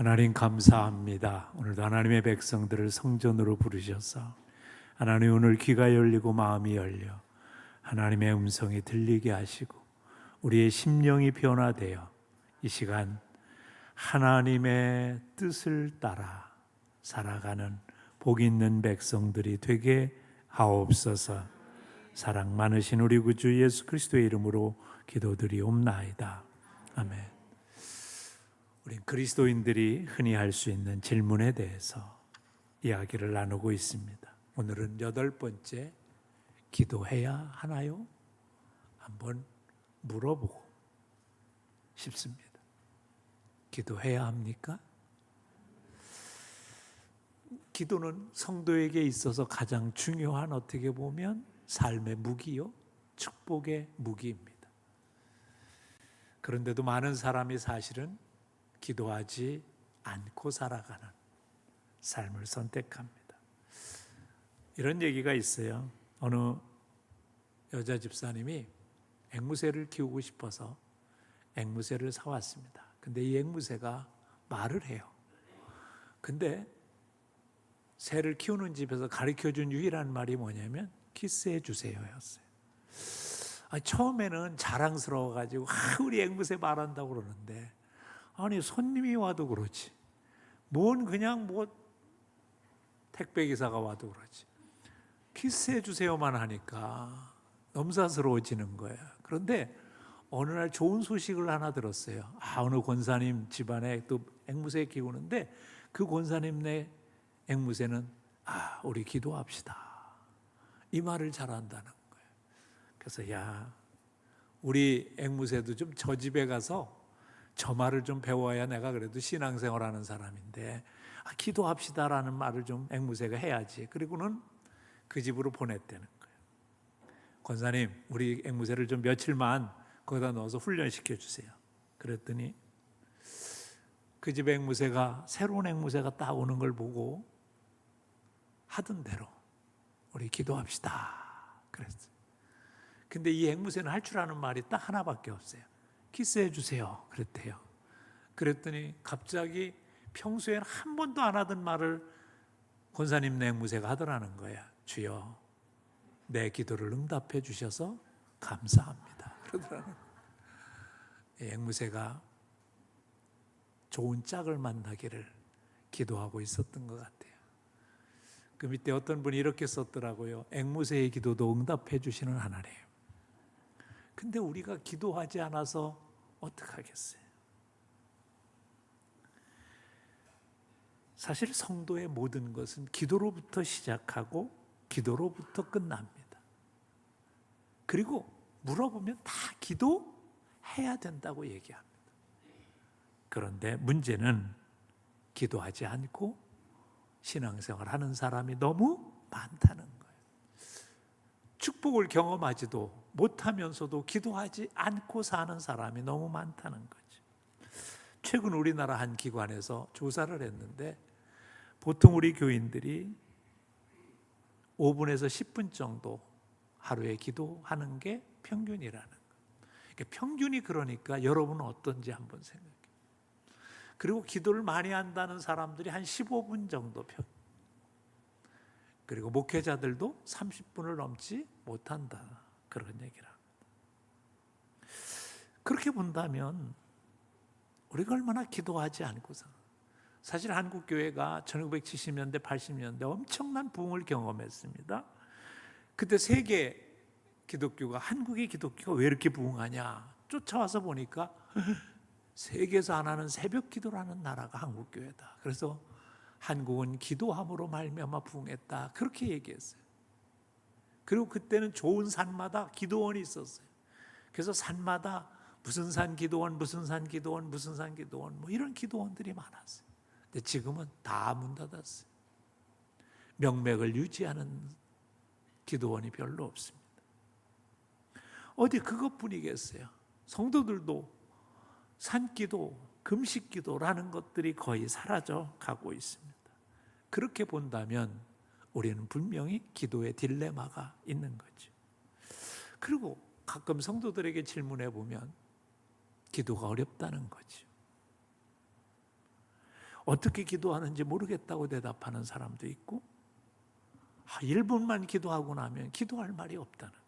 하나님 감사합니다. 오늘도 하나님의 백성들을 성전으로 부르셔서 하나님 오늘 귀가 열리고 마음이 열려 하나님의 음성이 들리게 하시고 우리의 심령이 변화되어 이 시간 하나님의 뜻을 따라 살아가는 복 있는 백성들이 되게 하옵소서. 사랑 많으신 우리 구주 예수 그리스도의 이름으로 기도드리옵나이다. 아멘. 우리 그리스도인들이 흔히 할 수 있는 질문에 대해서 이야기를 나누고 있습니다. 오늘은 8번째, 기도해야 하나요? 한번 물어보고 싶습니다. 기도해야 합니까? 기도는 성도에게 있어서 가장 중요한, 어떻게 보면 삶의 무기요, 축복의 무기입니다. 그런데도 많은 사람이 사실은 기도하지 않고 살아가는 삶을 선택합니다. 이런 얘기가 있어요. 어느 여자 집사님이 앵무새를 키우고 싶어서 앵무새를 사왔습니다. 근데 이 앵무새가 말을 해요. 근데 새를 키우는 집에서 가르쳐준 유일한 말이 뭐냐면 키스해 주세요 였어요. 처음에는 자랑스러워가지고 우리 앵무새 말한다고 그러는데, 아니 손님이 와도 그렇지, 뭔 그냥 택배기사가 와도 그렇지, 키스해 주세요만 하니까 넘사스러워지는 거예요. 그런데 어느 날 좋은 소식을 하나 들었어요. 어느 권사님 집안에 또 앵무새 키우는데 그 권사님네 앵무새는 우리 기도합시다, 이 말을 잘한다는 거예요. 그래서 우리 앵무새도 좀 저 집에 가서 저 말을 좀 배워야 내가 그래도 신앙생활하는 사람인데 기도합시다라는 말을 좀 앵무새가 해야지. 그리고는 그 집으로 보냈다는 거예요. 권사님, 우리 앵무새를 좀 며칠만 거기다 넣어서 훈련시켜 주세요. 그랬더니 그 집 앵무새가, 새로운 앵무새가 딱 오는 걸 보고 하던 대로 우리 기도합시다 그랬어요. 근데 이 앵무새는 할 줄 아는 말이 딱 하나밖에 없어요. 키스해 주세요 그랬대요. 그랬더니 갑자기 평소에는 한 번도 안 하던 말을 권사님 앵무새가 하더라는 거야. 주여, 내 기도를 응답해 주셔서 감사합니다 그러더라는 거야. 앵무새가 좋은 짝을 만나기를 기도하고 있었던 것 같아요. 그 밑에 어떤 분이 이렇게 썼더라고요. 앵무새의 기도도 응답해 주시는 하나님. 근데 우리가 기도하지 않아서 어떡하겠어요? 사실 성도의 모든 것은 기도로부터 시작하고 기도로부터 끝납니다. 그리고 물어보면 다 기도해야 된다고 얘기합니다. 그런데 문제는 기도하지 않고 신앙생활 하는 사람이 너무 많다는 거예요. 축복을 경험하지도 못하면서도 기도하지 않고 사는 사람이 너무 많다는 거죠. 최근 우리나라 한 기관에서 조사를 했는데 보통 우리 교인들이 5분에서 10분 정도 하루에 기도하는 게 평균이라는 거예요. 그러니까 평균이 그러니까 여러분은 어떤지 한번 생각해요. 그리고 기도를 많이 한다는 사람들이 한 15분 정도 평균. 그리고 목회자들도 30분을 넘지 못한다, 그런 얘기를 합니다. 그렇게 본다면 우리가 얼마나 기도하지 않고서, 사실 한국교회가 1970년대 80년대 엄청난 부흥을 경험했습니다. 그때 세계 기독교가, 한국의 기독교가 왜 이렇게 부흥하냐 쫓아와서 보니까 세계에서 하나는 새벽 기도라는 나라가 한국교회다. 그래서 한국은 기도함으로 말미암아 부흥했다, 그렇게 얘기했어요. 그리고 그때는 좋은 산마다 기도원이 있었어요. 그래서 산마다 무슨 산 기도원, 무슨 산 기도원, 무슨 산 기도원, 이런 기도원들이 많았어요. 근데 지금은 다 문 닫았어요. 명맥을 유지하는 기도원이 별로 없습니다. 어디 그것뿐이겠어요. 성도들도 산기도, 금식기도라는 것들이 거의 사라져 가고 있습니다. 그렇게 본다면 우리는 분명히 기도의 딜레마가 있는 거죠. 그리고 가끔 성도들에게 질문해 보면 기도가 어렵다는 거죠. 어떻게 기도하는지 모르겠다고 대답하는 사람도 있고, 1분만 기도하고 나면 기도할 말이 없다는 거예요.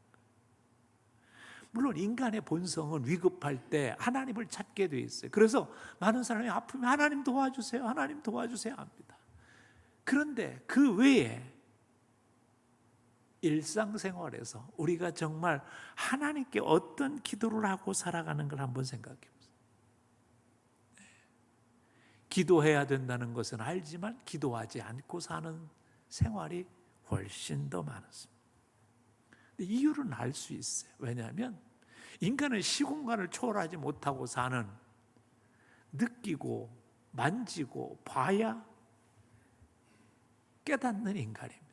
물론 인간의 본성은 위급할 때 하나님을 찾게 돼 있어요. 그래서 많은 사람이 아프면 하나님 도와주세요, 하나님 도와주세요 합니다. 그런데 그 외에 일상생활에서 우리가 정말 하나님께 어떤 기도를 하고 살아가는 걸 한번 생각해 보세요. 기도해야 된다는 것은 알지만 기도하지 않고 사는 생활이 훨씬 더 많습니다. 이유는 알 수 있어요. 왜냐하면 인간은 시공간을 초월하지 못하고 사는, 느끼고 만지고 봐야 깨닫는 인간입니다.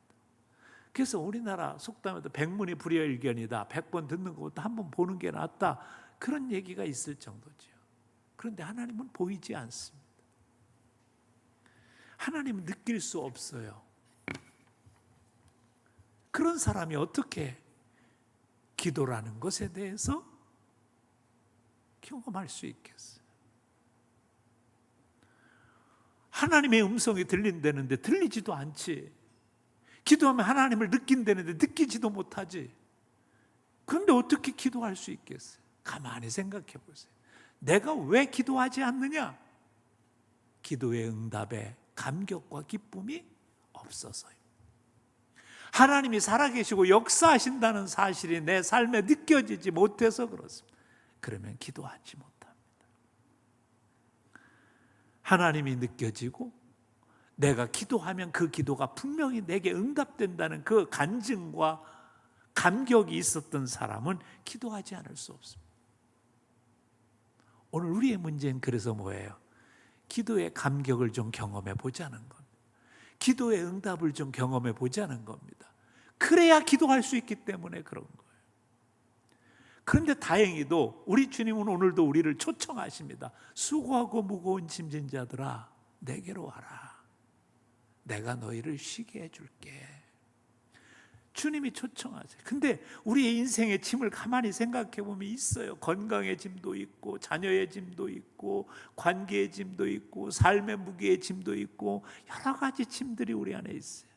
그래서 우리나라 속담에도 백문이 불여일견이다, 100번 듣는 것보다 한 번 보는 게 낫다, 그런 얘기가 있을 정도죠. 그런데 하나님은 보이지 않습니다. 하나님은 느낄 수 없어요. 그런 사람이 어떻게 기도라는 것에 대해서 경험할 수 있겠어요? 하나님의 음성이 들린다는데 들리지도 않지. 기도하면 하나님을 느낀다는데 느끼지도 못하지. 그런데 어떻게 기도할 수 있겠어요? 가만히 생각해 보세요. 내가 왜 기도하지 않느냐? 기도의 응답에 감격과 기쁨이 없어서요. 하나님이 살아계시고 역사하신다는 사실이 내 삶에 느껴지지 못해서 그렇습니다. 그러면 기도하지 못합니다. 하나님이 느껴지고 내가 기도하면 그 기도가 분명히 내게 응답된다는 그 간증과 감격이 있었던 사람은 기도하지 않을 수 없습니다. 오늘 우리의 문제는 그래서 뭐예요? 기도의 감격을 좀 경험해 보자는 겁니다. 기도의 응답을 좀 경험해 보자는 겁니다. 그래야 기도할 수 있기 때문에 그런 거예요. 그런데 다행히도 우리 주님은 오늘도 우리를 초청하십니다. 수고하고 무거운 짐진 자들아, 내게로 와라. 내가 너희를 쉬게 해줄게. 주님이 초청하세요. 근데 우리의 인생의 짐을 가만히 생각해 보면 있어요. 건강의 짐도 있고, 자녀의 짐도 있고, 관계의 짐도 있고, 삶의 무게의 짐도 있고, 여러 가지 짐들이 우리 안에 있어요.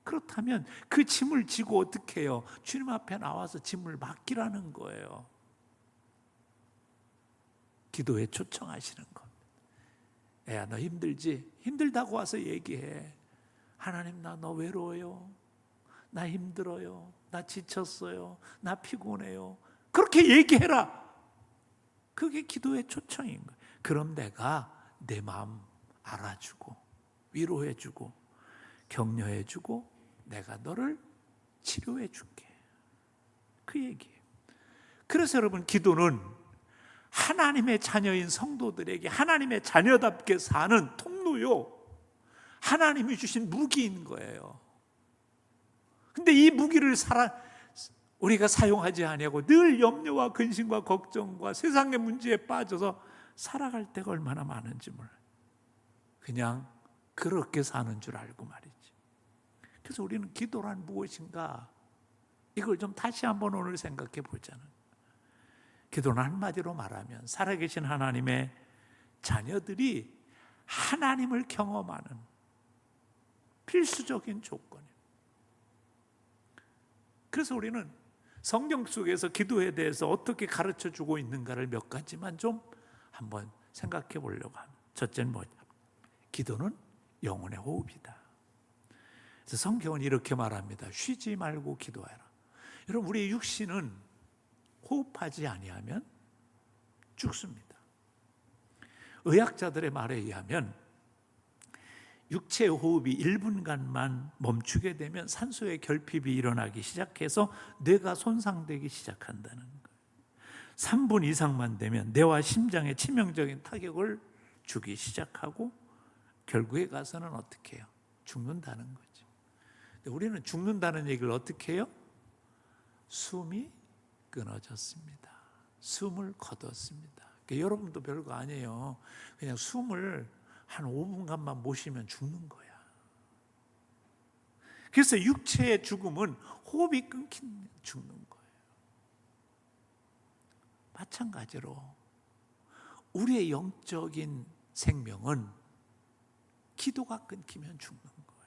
그렇다면 그 짐을 지고 어떻게 해요? 주님 앞에 나와서 짐을 맡기라는 거예요. 기도에 초청하시는 겁니다. 야, 너 힘들지? 힘들다고 와서 얘기해. 하나님, 너 외로워요. 나 힘들어요. 나 지쳤어요. 나 피곤해요. 그렇게 얘기해라. 그게 기도의 초청인 거예요. 그럼 내가 내 마음 알아주고 위로해주고 격려해주고 내가 너를 치료해줄게. 그 얘기예요. 그래서 여러분, 기도는 하나님의 자녀인 성도들에게 하나님의 자녀답게 사는 통로요, 하나님이 주신 무기인 거예요. 근데 이 무기를 우리가 사용하지 아니하고 늘 염려와 근심과 걱정과 세상의 문제에 빠져서 살아갈 때가 얼마나 많은지 몰라요. 그냥 그렇게 사는 줄 알고 말이지. 그래서 우리는 기도란 무엇인가, 이걸 좀 다시 한번 오늘 생각해 보자는. 기도는 한마디로 말하면 살아계신 하나님의 자녀들이 하나님을 경험하는 필수적인 조건이에요. 그래서 우리는 성경 속에서 기도에 대해서 어떻게 가르쳐 주고 있는가를 몇 가지만 좀 한번 생각해 보려고 합니다. 첫째는 뭐냐? 기도는 영혼의 호흡이다. 그래서 성경은 이렇게 말합니다. 쉬지 말고 기도하라. 여러분, 우리의 육신은 호흡하지 아니하면 죽습니다. 의학자들의 말에 의하면 육체의 호흡이 1분간만 멈추게 되면 산소의 결핍이 일어나기 시작해서 뇌가 손상되기 시작한다는 거예요. 3분 이상만 되면 뇌와 심장에 치명적인 타격을 주기 시작하고 결국에 가서는 어떻게 해요? 죽는다는 거죠. 근데 우리는 죽는다는 얘기를 어떻게 해요? 숨이 끊어졌습니다. 숨을 거뒀습니다. 그러니까 여러분도 별거 아니에요. 그냥 숨을 한 5분간만 못 쉬면 죽는 거야. 그래서 육체의 죽음은 호흡이 끊긴 죽는 거예요. 마찬가지로 우리의 영적인 생명은 기도가 끊기면 죽는 거예요.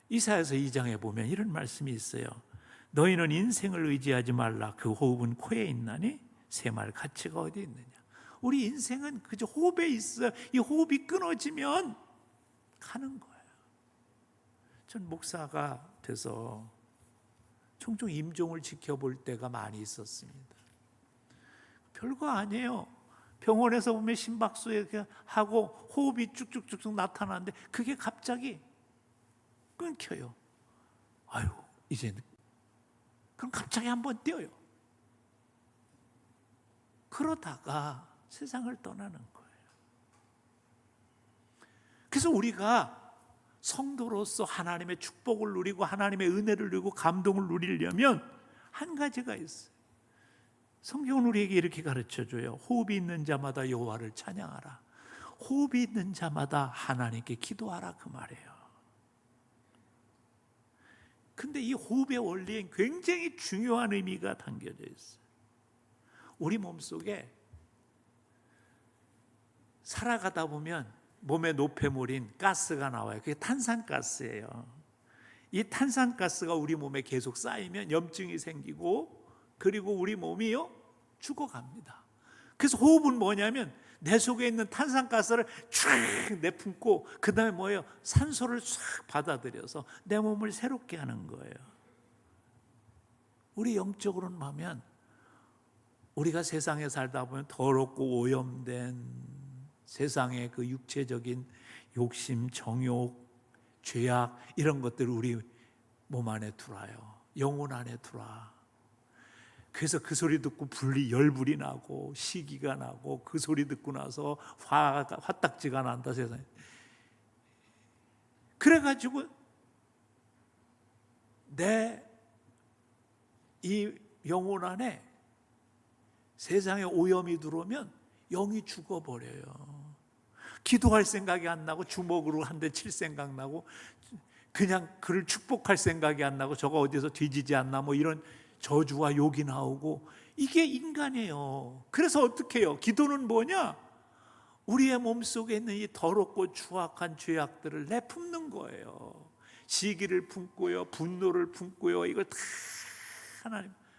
이사야서 2장에 보면 이런 말씀이 있어요. 너희는 인생을 의지하지 말라. 그 호흡은 코에 있나니 새말 가치가 어디 있느냐. 우리 인생은 그저 호흡에 있어요. 이 호흡이 끊어지면 가는 거예요. 전 목사가 돼서 종종 임종을 지켜볼 때가 많이 있었습니다. 별거 아니에요. 병원에서 보면 심박수 하고 호흡이 쭉쭉쭉쭉 나타나는데 그게 갑자기 끊겨요. 아유, 이제 그럼 갑자기 한번 뛰어요. 그러다가 세상을 떠나는 거예요. 그래서 우리가 성도로서 하나님의 축복을 누리고 하나님의 은혜를 누리고 감동을 누리려면 한 가지가 있어요. 성경은 우리에게 이렇게 가르쳐줘요. 호흡이 있는 자마다 여호와를 찬양하라. 호흡이 있는 자마다 하나님께 기도하라, 그 말이에요. 근데 이 호흡의 원리엔 굉장히 중요한 의미가 담겨져 있어요. 우리 몸속에 살아가다 보면 몸의 노폐물인 가스가 나와요. 그게 탄산가스예요. 이 탄산가스가 우리 몸에 계속 쌓이면 염증이 생기고, 그리고 우리 몸이요 죽어갑니다. 그래서 호흡은 뭐냐면 내 속에 있는 탄산가스를 쫙 내뿜고 그 다음에 뭐예요? 산소를 쫙 받아들여서 내 몸을 새롭게 하는 거예요. 우리 영적으로는 보면 우리가 세상에 살다 보면 더럽고 오염된 세상의 그 육체적인 욕심, 정욕, 죄악 이런 것들을 우리 몸 안에 들어와요. 영혼 안에 들어와. 그래서 그 소리 듣고 열불이 나고 시기가 나고, 그 소리 듣고 나서 화딱지가 난다 세상에. 그래가지고 내 이 영혼 안에 세상에 오염이 들어오면 영이 죽어버려요. 기도할 생각이 안 나고, 주먹으로 한 대 칠 생각 나고, 그냥 그를 축복할 생각이 안 나고, 저거 어디서 뒤지지 않나 뭐 이런 저주와 욕이 나오고, 이게 인간이에요. 그래서 어떻게 해요? 기도는 뭐냐? 우리의 몸속에 있는 이 더럽고 추악한 죄악들을 내뿜는 거예요. 시기를 품고요, 분노를 품고요. 이걸 다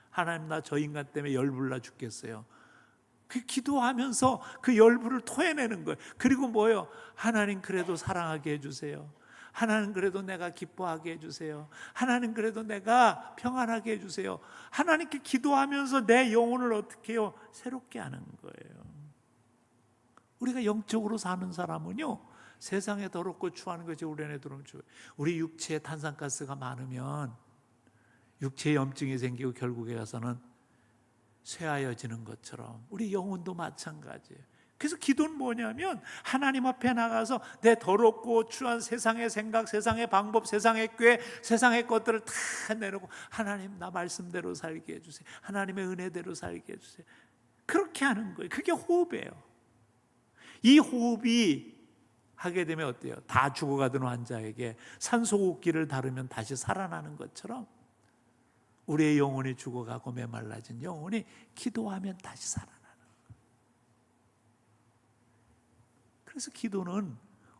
하나님 나 저 인간 때문에 열불나 죽겠어요. 그 기도하면서 그 열불을 토해내는 거예요. 그리고 뭐예요? 하나님 그래도 사랑하게 해주세요. 하나님 그래도 내가 기뻐하게 해주세요. 하나님 그래도 내가 평안하게 해주세요. 하나님께 기도하면서 내 영혼을 어떻게 해요? 새롭게 하는 거예요. 우리가 영적으로 사는 사람은요, 세상에 더럽고 추하는 것이 우리 안에 들어오면 좋아요. 우리 육체에 탄산가스가 많으면 육체에 염증이 생기고 결국에 가서는 쇠하여지는 것처럼 우리 영혼도 마찬가지예요. 그래서 기도는 뭐냐면 하나님 앞에 나가서 내 더럽고 추한 세상의 생각, 세상의 방법, 세상의 꾀, 세상의 것들을 다 내놓고, 하나님 나 말씀대로 살게 해주세요. 하나님의 은혜대로 살게 해주세요. 그렇게 하는 거예요. 그게 호흡이에요. 이 호흡이 하게 되면 어때요? 다 죽어가던 환자에게 산소호흡기를 다루면 다시 살아나는 것처럼 우리의 영혼이 죽어가고 메말라진 영혼이 기도하면 다시 살아나는 거예요. 그래서 기도는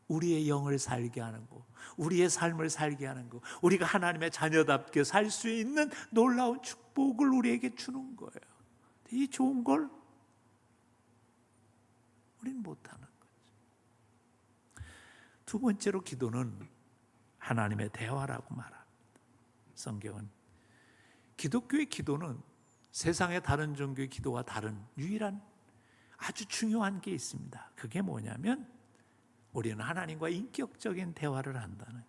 우리의 영을 살게 하는 거, 우리의 삶을 살게 하는 거, 우리가 하나님의 자녀답게 살 수 있는 놀라운 축복을 우리에게 주는 거예요. 이 좋은 걸 우리는 못하는 거죠. 두 번째로 기도는 하나님의 대화라고 말합니다. 성경은 기독교의 기도는 세상의 다른 종교의 기도와 다른 유일한 아주 중요한 게 있습니다. 그게 뭐냐면 우리는 하나님과 인격적인 대화를 한다는.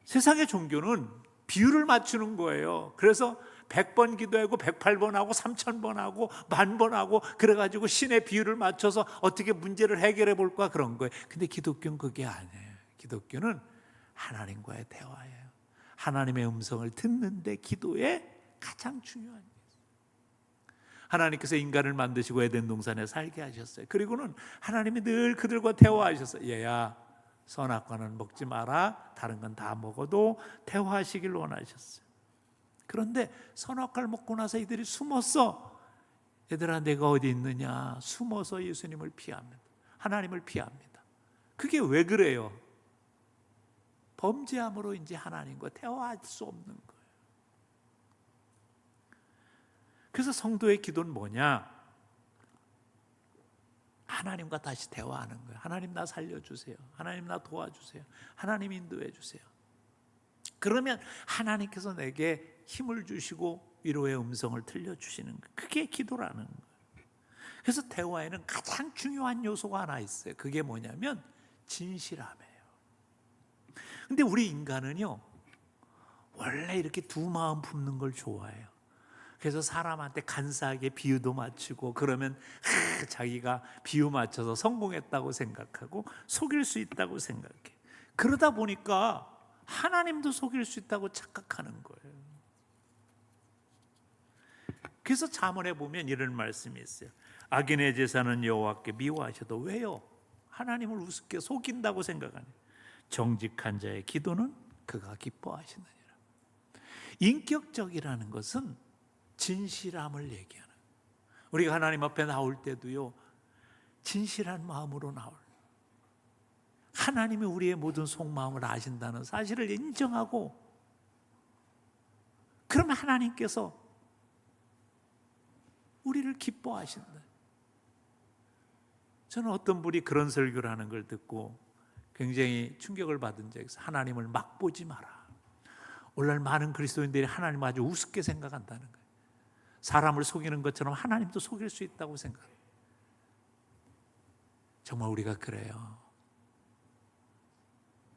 세상의 종교는 비율을 맞추는 거예요. 그래서 100번 기도하고 108번 하고 3000번 하고 10,000번 하고 그래가지고 신의 비율을 맞춰서 어떻게 문제를 해결해 볼까 그런 거예요. 근데 기독교는 그게 아니에요. 기독교는 하나님과의 대화예요. 하나님의 음성을 듣는데 기도에 가장 중요한 게 있어요. 하나님께서 인간을 만드시고 에덴 동산에 살게 하셨어요. 그리고는 하나님이 늘 그들과 대화하셨어요. 얘야, 선악과는 먹지 마라. 다른 건 다 먹어도 대화하시길 원하셨어요. 그런데 선악과를 먹고 나서 이들이 숨었어. 얘들아 내가 어디 있느냐? 숨어서 예수님을 피합니다. 하나님을 피합니다. 그게 왜 그래요? 범죄함으로 이제 하나님과 대화할 수 없는 거예요. 그래서 성도의 기도는 뭐냐? 하나님과 다시 대화하는 거예요. 하나님 나 살려주세요. 하나님 나 도와주세요. 하나님 인도해 주세요. 그러면 하나님께서 내게 힘을 주시고 위로의 음성을 들려주시는 거예요. 그게 기도라는 거예요. 그래서 대화에는 가장 중요한 요소가 하나 있어요. 그게 뭐냐면 진실함이에요. 근데 우리 인간은요, 원래 이렇게 두 마음 품는 걸 좋아해요. 그래서 사람한테 간사하게 비유도 맞추고 그러면 자기가 비유 맞춰서 성공했다고 생각하고 속일 수 있다고 생각해. 그러다 보니까 하나님도 속일 수 있다고 착각하는 거예요. 그래서 잠언에 보면 이런 말씀이 있어요. 악인의 제사는 여호와께 미워하셔도 왜요? 하나님을 우습게 속인다고 생각하네. 정직한 자의 기도는 그가 기뻐하시느니라. 인격적이라는 것은 진실함을 얘기하는 거예요. 우리가 하나님 앞에 나올 때도요, 진실한 마음으로 나올, 하나님이 우리의 모든 속마음을 아신다는 사실을 인정하고, 그러면 하나님께서 우리를 기뻐하신다. 저는 어떤 분이 그런 설교를 하는 걸 듣고 굉장히 충격을 받은 적이 있어요. 하나님을 막 보지 마라. 오늘날 많은 그리스도인들이 하나님을 아주 우습게 생각한다는 거예요. 사람을 속이는 것처럼 하나님도 속일 수 있다고 생각해요. 정말 우리가 그래요.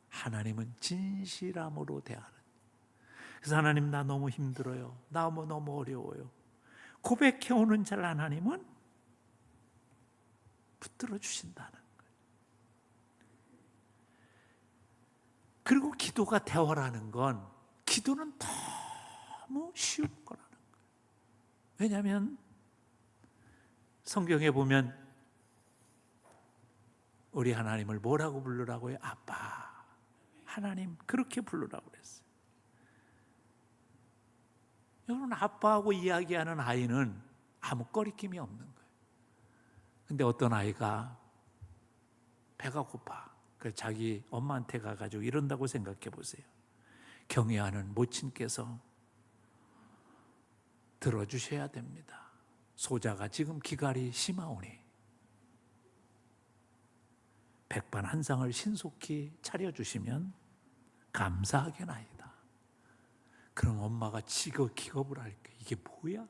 하나님은 진실함으로 대하는. 그래서 하나님 나 너무 힘들어요. 나 너무 어려워요. 고백해오는 자를 하나님은 붙들어 주신다는 거예요. 그리고 기도가 대화라는 건, 기도는 너무 쉬운 거라는 거예요. 왜냐하면 성경에 보면 우리 하나님을 뭐라고 부르라고요? 아빠, 하나님, 그렇게 부르라고 그랬어요. 여러분, 아빠하고 이야기하는 아이는 아무 꺼리낌이 없는 거예요. 근데 어떤 아이가 배가 고파, 그래서 자기 엄마한테 가가지고 이런다고 생각해 보세요. 경애하는 모친께서 들어주셔야 됩니다. 소자가 지금 기갈이 심하오니 백반 한 상을 신속히 차려주시면 감사하게나이다. 그럼 엄마가 기겁을 할게. 이게 뭐야?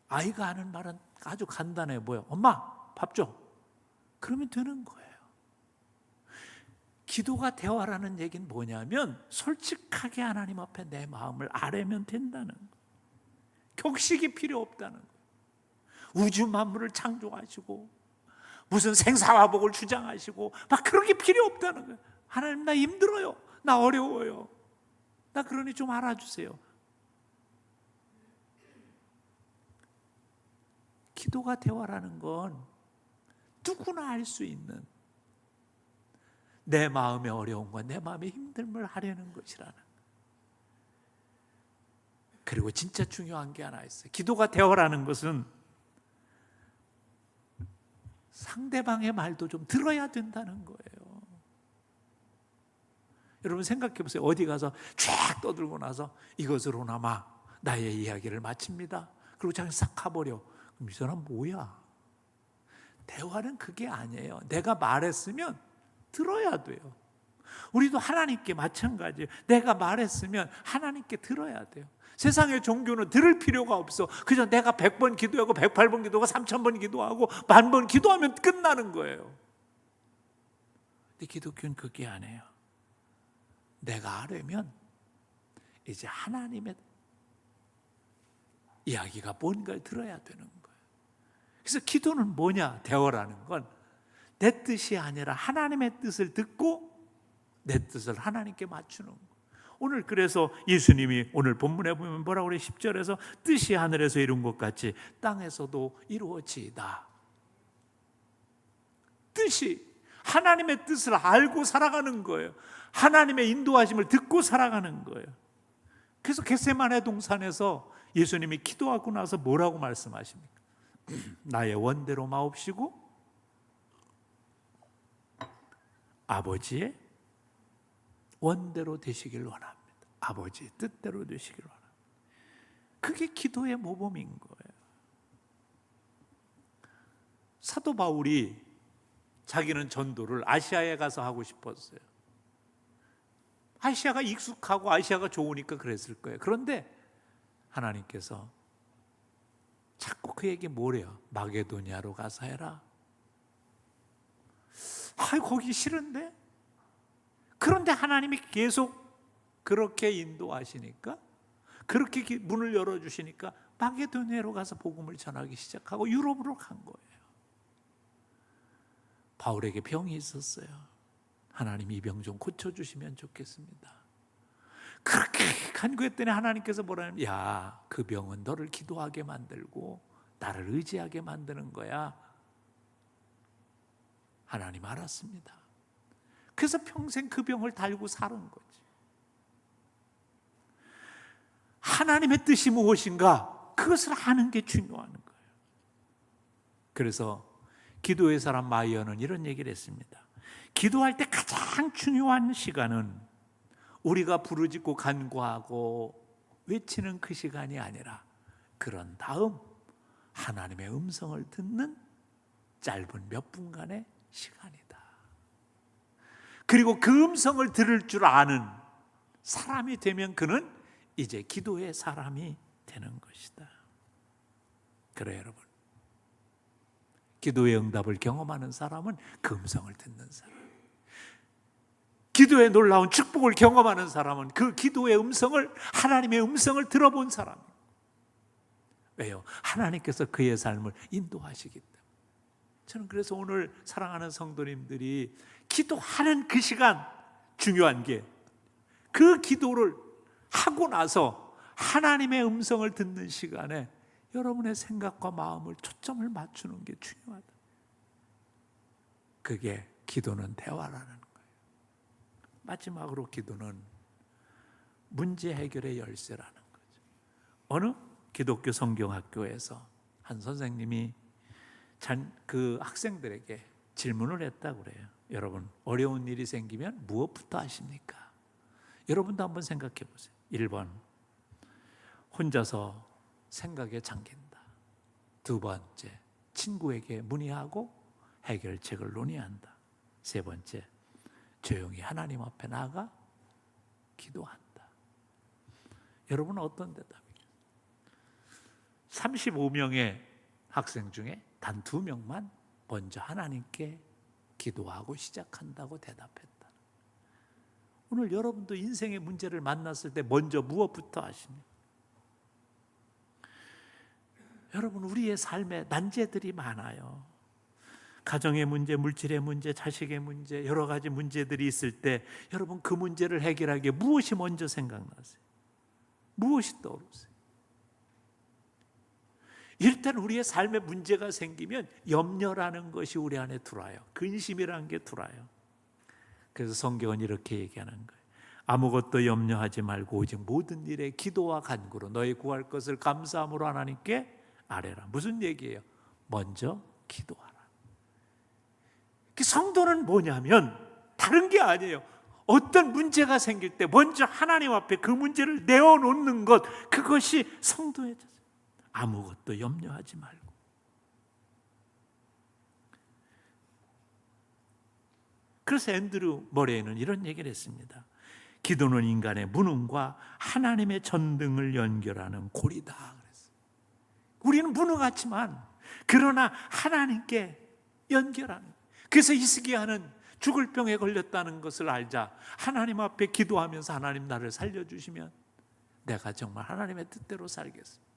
아이가 하는 말은 아주 간단해 보여. 엄마, 밥 줘. 그러면 되는 거예요. 기도가 대화라는 얘기는 뭐냐면 솔직하게 하나님 앞에 내 마음을 아뢰면 된다는 거예요. 격식이 필요 없다는 거예요. 우주 만물을 창조하시고 무슨 생사화복을 주장하시고 막 그런 게 필요 없다는 거예요. 하나님, 나 힘들어요. 나 어려워요. 나 그러니 좀 알아주세요. 기도가 대화라는 건 누구나 할 수 있는, 내 마음의 어려움과 내 마음의 힘듦을 하려는 것이라는. 그리고 진짜 중요한 게 하나 있어요. 기도가 대화라는 것은 상대방의 말도 좀 들어야 된다는 거예요. 여러분 생각해 보세요. 어디 가서 쫙 떠들고 나서 이것으로나마 나의 이야기를 마칩니다. 그리고 자기 싹 가버려. 그럼 이 사람 뭐야? 대화는 그게 아니에요. 내가 말했으면 들어야 돼요. 우리도 하나님께 마찬가지예요. 내가 말했으면 하나님께 들어야 돼요. 세상의 종교는 들을 필요가 없어. 그저 내가 100번 기도하고 108번 기도하고 3000번 기도하고 10,000번 기도하면 끝나는 거예요. 근데 기독교는 그게 아니에요. 내가 아뢰면 이제 하나님의 이야기가 뭔가를 들어야 되는 거예요. 그래서 기도는 뭐냐? 대화라는 건 내 뜻이 아니라 하나님의 뜻을 듣고 내 뜻을 하나님께 맞추는 거예요. 오늘 그래서 예수님이 오늘 본문에 보면 뭐라고 그래? 10절에서 뜻이 하늘에서 이룬 것 같이 땅에서도 이루어지이다. 뜻이, 하나님의 뜻을 알고 살아가는 거예요. 하나님의 인도하심을 듣고 살아가는 거예요. 그래서 겟세마네 동산에서 예수님이 기도하고 나서 뭐라고 말씀하십니까? 나의 원대로 마옵시고 아버지의 원대로 되시길 원합니다. 아버지의 뜻대로 되시길 원합니다. 그게 기도의 모범인 거예요. 사도 바울이 자기는 전도를 아시아에 가서 하고 싶었어요. 아시아가 익숙하고 아시아가 좋으니까 그랬을 거예요. 그런데 하나님께서 자꾸 그에게 뭐래요? 마게도니아로 가서 해라. 거기 싫은데? 그런데 하나님이 계속 그렇게 인도하시니까, 그렇게 문을 열어주시니까 마게도니아로 가서 복음을 전하기 시작하고 유럽으로 간 거예요. 바울에게 병이 있었어요. 하나님 이 병 좀 고쳐주시면 좋겠습니다. 그렇게 간구했더니 하나님께서 뭐라냐면, 야, 그 병은 너를 기도하게 만들고 나를 의지하게 만드는 거야. 하나님 알았습니다. 그래서 평생 그 병을 달고 사는 거지. 하나님의 뜻이 무엇인가? 그것을 아는 게 중요한 거예요. 그래서 기도의 사람 마이어는 이런 얘기를 했습니다. 기도할 때 가장 중요한 시간은 우리가 부르짖고 간구하고 외치는 그 시간이 아니라 그런 다음 하나님의 음성을 듣는 짧은 몇 분간의 시간이다. 그리고 그 음성을 들을 줄 아는 사람이 되면 그는 이제 기도의 사람이 되는 것이다. 그래요, 여러분. 기도의 응답을 경험하는 사람은 그 음성을 듣는 사람. 기도의 놀라운 축복을 경험하는 사람은 그 기도의 음성을, 하나님의 음성을 들어본 사람. 왜요? 하나님께서 그의 삶을 인도하시기 때문에. 저는 그래서 오늘 사랑하는 성도님들이 기도하는 그 시간, 중요한 게 그 기도를 하고 나서 하나님의 음성을 듣는 시간에 여러분의 생각과 마음을 초점을 맞추는 게 중요하다. 그게 기도는 대화라는 거예요. 마지막으로 기도는 문제 해결의 열쇠라는 거죠. 어느 기독교 성경학교에서 한 선생님이 그 학생들에게 질문을 했다고 그래요. 여러분, 어려운 일이 생기면 무엇부터 하십니까? 여러분도 한번 생각해 보세요. 1번, 혼자서 생각에 잠긴다. 2번째, 친구에게 문의하고 해결책을 논의한다. 3번째, 조용히 하나님 앞에 나가 기도한다. 여러분은 어떤 대답이에요? 35명의 학생 중에 단 2명만 먼저 하나님께 기도하고 시작한다고 대답했다. 오늘 여러분도 인생의 문제를 만났을 때 먼저 무엇부터 하십니까? 여러분, 우리의 삶에 난제들이 많아요. 가정의 문제, 물질의 문제, 자식의 문제, 여러 가지 문제들이 있을 때 여러분, 그 문제를 해결하기에 무엇이 먼저 생각나세요? 무엇이 떠오르세요? 일단 우리의 삶에 문제가 생기면 염려라는 것이 우리 안에 들어와요. 근심이라는 게 들어와요. 그래서 성경은 이렇게 얘기하는 거예요. 아무것도 염려하지 말고 오직 모든 일에 기도와 간구로 너희 구할 것을 감사함으로 하나님께 아뢰라. 무슨 얘기예요? 먼저 기도하라. 성도는 뭐냐면 다른 게 아니에요. 어떤 문제가 생길 때 먼저 하나님 앞에 그 문제를 내어놓는 것, 그것이 성도의 자세. 아무것도 염려하지 말고. 그래서 앤드류 머레이는 이런 얘기를 했습니다. 기도는 인간의 무능과 하나님의 전등을 연결하는 고리다 그랬어요. 우리는 무능하지만 그러나 하나님께 연결하는. 그래서 히스기야는 죽을 병에 걸렸다는 것을 알자 하나님 앞에 기도하면서 하나님 나를 살려주시면 내가 정말 하나님의 뜻대로 살겠습니다.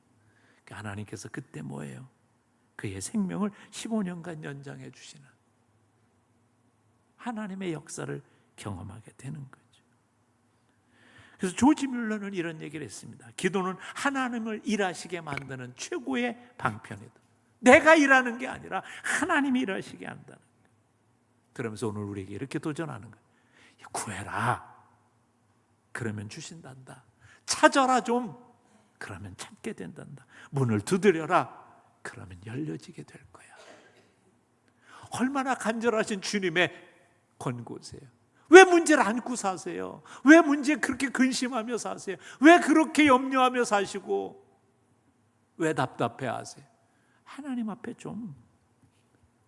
하나님께서 그때 뭐예요? 그의 생명을 15년간 연장해 주시는 하나님의 역사를 경험하게 되는 거죠. 그래서 조지 뮬러는 이런 얘기를 했습니다. 기도는 하나님을 일하시게 만드는 최고의 방편이다. 내가 일하는 게 아니라 하나님이 일하시게 한다는 거예요. 그러면서 오늘 우리에게 이렇게 도전하는 거예요. 구해라. 그러면 주신단다. 찾아라 좀. 그러면 찾게 된단다. 문을 두드려라. 그러면 열려지게 될 거야. 얼마나 간절하신 주님의 권고세요. 왜 문제를 안고 사세요? 왜 문제에 그렇게 근심하며 사세요? 왜 그렇게 염려하며 사시고 왜 답답해하세요? 하나님 앞에 좀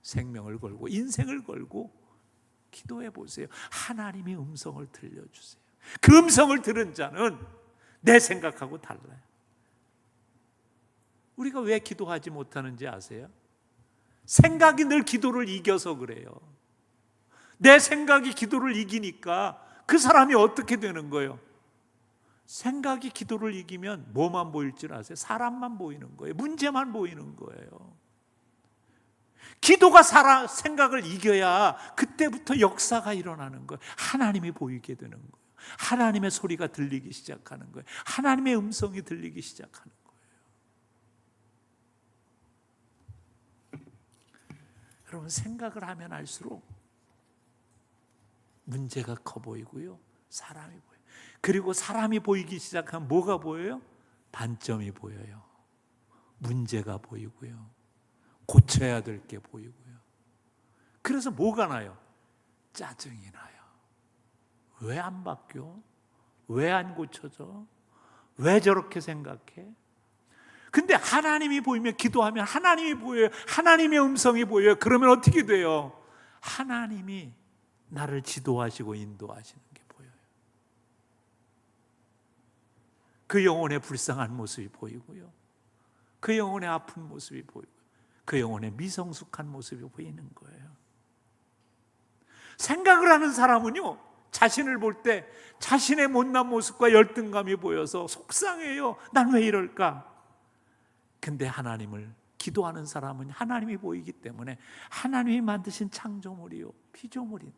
생명을 걸고 인생을 걸고 기도해 보세요. 하나님의 음성을 들려주세요. 그 음성을 들은 자는 내 생각하고 달라요. 우리가 왜 기도하지 못하는지 아세요? 생각이 늘 기도를 이겨서 그래요. 내 생각이 기도를 이기니까 그 사람이 어떻게 되는 거예요? 생각이 기도를 이기면 뭐만 보일 줄 아세요? 사람만 보이는 거예요. 문제만 보이는 거예요. 기도가 생각을 이겨야 그때부터 역사가 일어나는 거예요. 하나님이 보이게 되는 거예요. 하나님의 소리가 들리기 시작하는 거예요. 하나님의 음성이 들리기 시작하는 거예요. 여러분, 생각을 하면 할수록 문제가 커 보이고요, 사람이 보여요. 그리고 사람이 보이기 시작하면 뭐가 보여요? 단점이 보여요. 문제가 보이고요, 고쳐야 될 게 보이고요. 그래서 뭐가 나요? 짜증이 나요. 왜 안 바뀌어? 왜 안 고쳐져? 왜 저렇게 생각해? 근데 하나님이 보이면, 기도하면 하나님이 보여요. 하나님의 음성이 보여요. 그러면 어떻게 돼요? 하나님이 나를 지도하시고 인도하시는 게 보여요. 그 영혼의 불쌍한 모습이 보이고요, 그 영혼의 아픈 모습이 보이고, 그 영혼의 미성숙한 모습이 보이는 거예요. 생각을 하는 사람은요, 자신을 볼 때 자신의 못난 모습과 열등감이 보여서 속상해요. 난 왜 이럴까? 근데 하나님을 기도하는 사람은 하나님이 보이기 때문에 하나님이 만드신 창조물이요, 피조물인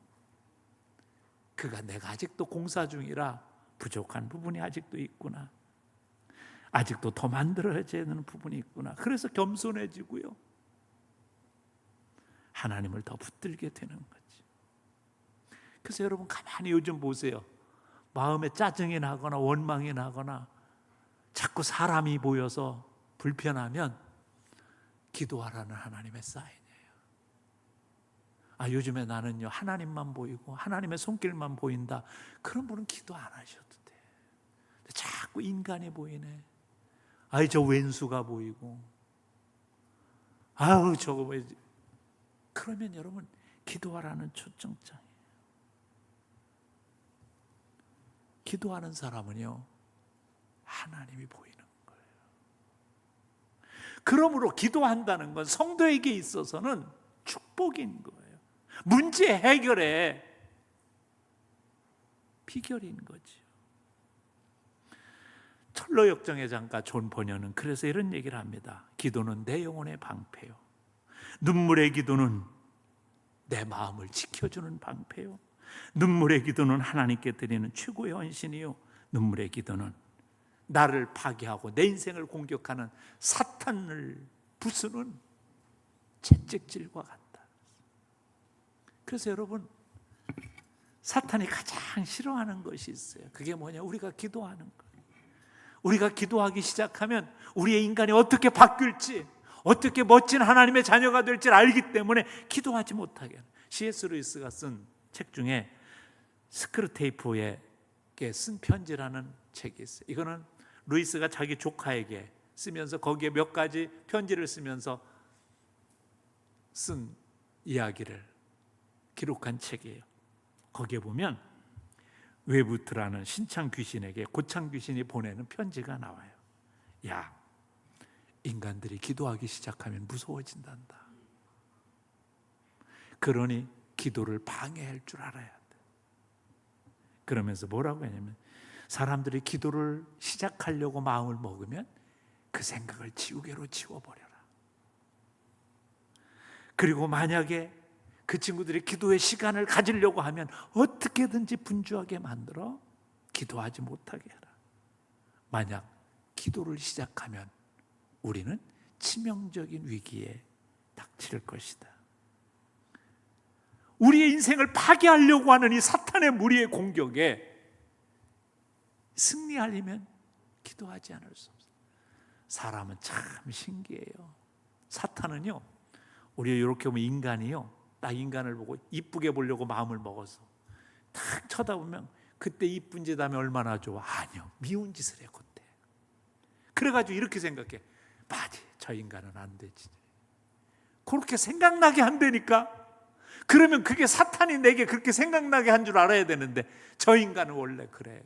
그가 내가 아직도 공사 중이라 부족한 부분이 아직도 있구나, 아직도 더 만들어야 되는 부분이 있구나. 그래서 겸손해지고요, 하나님을 더 붙들게 되는 거지. 그래서 여러분, 가만히 요즘 보세요. 마음에 짜증이 나거나 원망이 나거나 자꾸 사람이 보여서 불편하면 기도하라는 하나님의 사인이에요. 요즘에 나는요, 하나님만 보이고 하나님의 손길만 보인다. 그런 분은 기도 안 하셔도 돼. 자꾸 인간이 보이네. 저 왼수가 보이고, 저거 왜. 그러면 여러분, 기도하라는 초청장이에요. 기도하는 사람은요, 하나님이 보이는 거예요. 그러므로 기도한다는 건 성도에게 있어서는 축복인 거예요. 문제 해결의 비결인 거죠. 철로 역정의 장가 존 버녀는 그래서 이런 얘기를 합니다. 기도는 내 영혼의 방패요, 눈물의 기도는 내 마음을 지켜주는 방패요, 눈물의 기도는 하나님께 드리는 최고의 헌신이요, 눈물의 기도는 나를 파괴하고 내 인생을 공격하는 사탄을 부수는 채찍질과 같다. 그래서 여러분, 사탄이 가장 싫어하는 것이 있어요. 그게 뭐냐? 우리가 기도하는 거예요. 우리가 기도하기 시작하면 우리의 인간이 어떻게 바뀔지, 어떻게 멋진 하나님의 자녀가 될지 알기 때문에 기도하지 못하게 하는. C.S. 루이스가 쓴 책 중에 스크루테이프에게 쓴 편지라는 책이 있어요. 이거는 루이스가 자기 조카에게 쓰면서 거기에 몇 가지 편지를 쓰면서 쓴 이야기를 기록한 책이에요. 거기에 보면 웨부트라는 신창 귀신에게 고창 귀신이 보내는 편지가 나와요. 야, 인간들이 기도하기 시작하면 무서워진단다. 그러니 기도를 방해할 줄 알아야 돼. 그러면서 뭐라고 하냐면, 사람들이 기도를 시작하려고 마음을 먹으면 그 생각을 지우개로 지워버려라. 그리고 만약에 그 친구들이 기도의 시간을 가지려고 하면 어떻게든지 분주하게 만들어 기도하지 못하게 해라. 만약 기도를 시작하면 우리는 치명적인 위기에 닥칠 것이다. 우리의 인생을 파괴하려고 하는 이 사탄의 무리의 공격에 승리하려면 기도하지 않을 수 없어요. 사람은 참 신기해요. 사탄은요, 우리가 이렇게 보면 인간이요, 딱 인간을 보고 이쁘게 보려고 마음을 먹어서 탁 쳐다보면 그때 이쁜 짓 하면 얼마나 좋아. 아니요, 미운 짓을 해 그때. 그래가지고 이렇게 생각해. 맞아, 저 인간은 안 되지. 그렇게 생각나게 한다니까. 그러면 그게 사탄이 내게 그렇게 생각나게 한 줄 알아야 되는데, 저 인간은 원래 그래.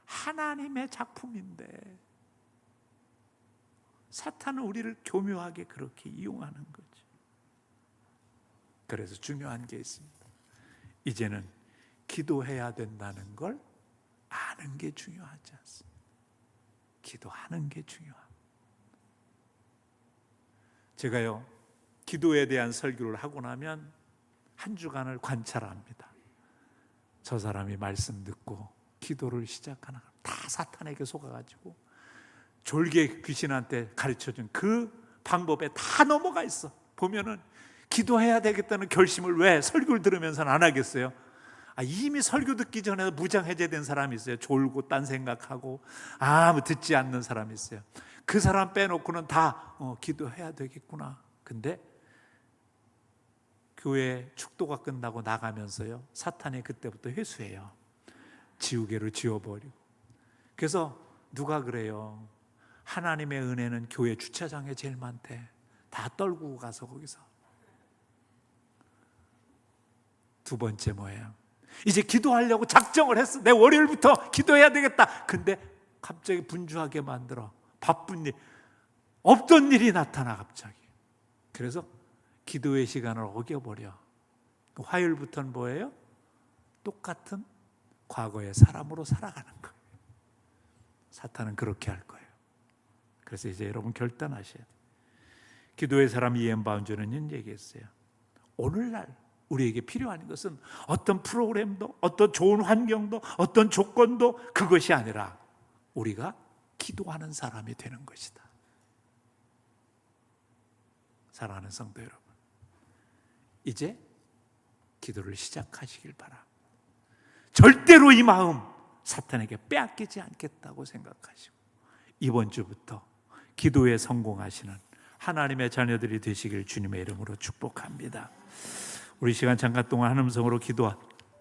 하나님의 작품인데 사탄은 우리를 교묘하게 그렇게 이용하는 거죠. 그래서 중요한 게 있습니다. 이제는 기도해야 된다는 걸 아는 게 중요하지 않습니다. 기도하는 게 중요합니다. 제가요, 기도에 대한 설교를 하고 나면 한 주간을 관찰합니다. 저 사람이 말씀 듣고 기도를 시작하나, 다 사탄에게 속아가지고 졸개 귀신한테 가르쳐준 그 방법에 다 넘어가 있어. 보면은 기도해야 되겠다는 결심을 왜 설교를 들으면서는 안 하겠어요? 이미 설교 듣기 전에 무장해제된 사람이 있어요. 졸고 딴 생각하고 아무 듣지 않는 사람이 있어요. 그 사람 빼놓고는 다 기도해야 되겠구나. 근데 교회 축도가 끝나고 나가면서요, 사탄이 그때부터 회수해요. 지우개로 지워버리고. 그래서 누가 그래요? 하나님의 은혜는 교회 주차장에 제일 많대. 다 떨구고 가서 거기서. 두 번째 뭐예요? 이제 기도하려고 작정을 했어. 내 월요일부터 기도해야 되겠다. 근데 갑자기 분주하게 만들어. 바쁜 일, 없던 일이 나타나 갑자기. 그래서 기도의 시간을 어겨버려. 화요일부터는 뭐예요? 똑같은 과거의 사람으로 살아가는 거예요. 사탄은 그렇게 할 거예요. 그래서 이제 여러분 결단하셔야 돼요. 기도의 사람 이엔 바운저는 얘기했어요. 오늘날 우리에게 필요한 것은 어떤 프로그램도, 어떤 좋은 환경도, 어떤 조건도 그것이 아니라 우리가 기도하는 사람이 되는 것이다. 사랑하는 성도 여러분, 이제 기도를 시작하시길 바랍니다. 절대로 이 마음 사탄에게 빼앗기지 않겠다고 생각하시고, 이번 주부터 기도에 성공하시는 하나님의 자녀들이 되시길 주님의 이름으로 축복합니다. 우리 시간 잠깐 동안 한 음성으로 기도합니다.